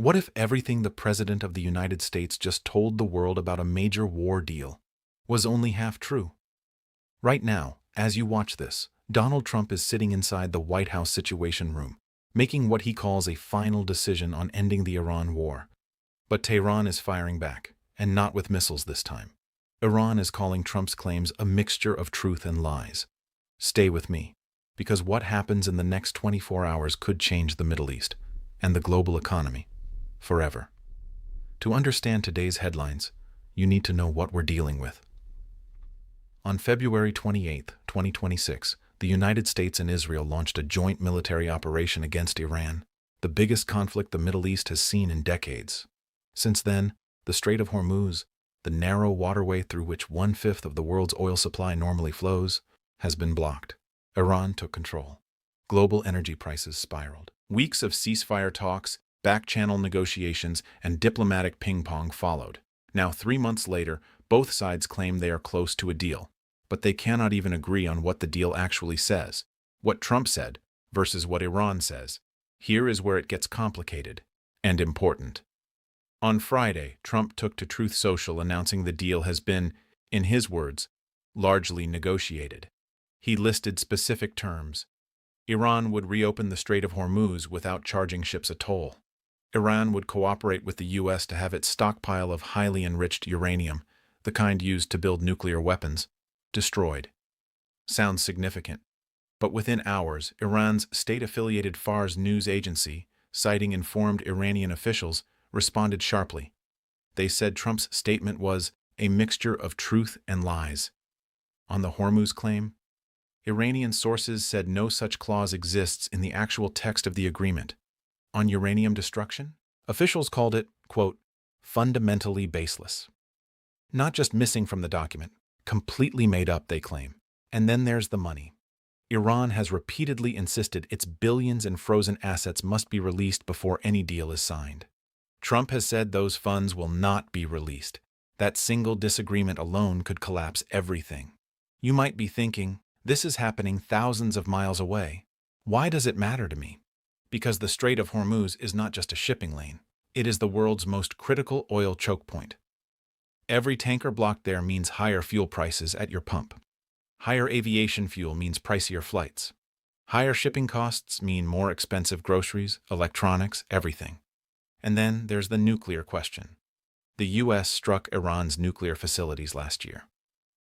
What if everything the President of the United States just told the world about a major war deal was only half true? Right now, as you watch this, Donald Trump is sitting inside the White House Situation Room, making what he calls a final decision on ending the Iran war. But Tehran is firing back, and not with missiles this time. Iran is calling Trump's claims a mixture of truth and lies. Stay with me, because what happens in the next 24 hours could change the Middle East and the global economy forever. To understand today's headlines, you need to know what we're dealing with. On February 28, 2026, the United States and Israel launched a joint military operation against Iran, the biggest conflict the Middle East has seen in decades. Since then, the Strait of Hormuz, the narrow waterway through which 1/5 of the world's oil supply normally flows, has been blocked. Iran took control. Global energy prices spiraled. Weeks of ceasefire talks, back-channel negotiations, and diplomatic ping-pong followed. Now, 3 months later, both sides claim they are close to a deal, but they cannot even agree on what the deal actually says, what Trump said versus what Iran says. Here is where it gets complicated and important. On Friday, Trump took to Truth Social announcing the deal has been, in his words, largely negotiated. He listed specific terms. Iran would reopen the Strait of Hormuz without charging ships a toll. Iran would cooperate with the U.S. to have its stockpile of highly enriched uranium, the kind used to build nuclear weapons, destroyed. Sounds significant. But within hours, Iran's state-affiliated Fars news agency, citing informed Iranian officials, responded sharply. They said Trump's statement was a mixture of truth and lies. On the Hormuz claim, Iranian sources said no such clause exists in the actual text of the agreement. On uranium destruction, officials called it, quote, fundamentally baseless. Not just missing from the document, completely made up, they claim. And then there's the money. Iran has repeatedly insisted its billions in frozen assets must be released before any deal is signed. Trump has said those funds will not be released. That single disagreement alone could collapse everything. You might be thinking, this is happening thousands of miles away. Why does it matter to me? Because the Strait of Hormuz is not just a shipping lane. It is the world's most critical oil choke point. Every tanker blocked there means higher fuel prices at your pump. Higher aviation fuel means pricier flights. Higher shipping costs mean more expensive groceries, electronics, everything. And then there's the nuclear question. The U.S. struck Iran's nuclear facilities last year.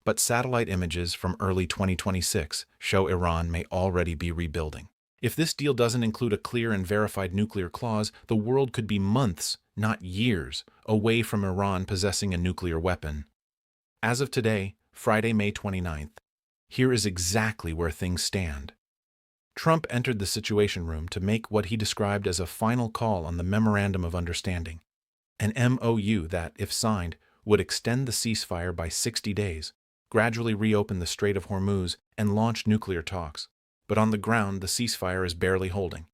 But satellite images from early 2026 show Iran may already be rebuilding. If this deal doesn't include a clear and verified nuclear clause, the world could be months, not years, away from Iran possessing a nuclear weapon. As of today, Friday, May 29th, here is exactly where things stand. Trump entered the Situation Room to make what he described as a final call on the Memorandum of Understanding, an MOU that, if signed, would extend the ceasefire by 60 days, gradually reopen the Strait of Hormuz, and launch nuclear talks. But on the ground, the ceasefire is barely holding.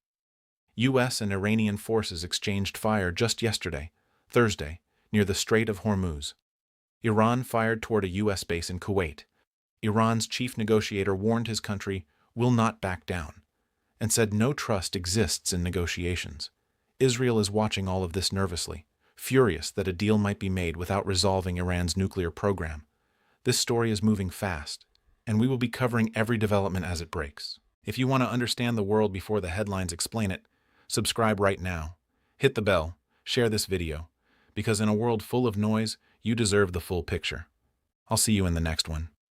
U.S. and Iranian forces exchanged fire just yesterday, Thursday, near the Strait of Hormuz. Iran fired toward a U.S. base in Kuwait. Iran's chief negotiator warned his country will not back down, and said no trust exists in negotiations. Israel is watching all of this nervously, furious that a deal might be made without resolving Iran's nuclear program. This story is moving fast, and we will be covering every development as it breaks. If you want to understand the world before the headlines explain it, subscribe right now. Hit the bell, share this video, because in a world full of noise, you deserve the full picture. I'll see you in the next one.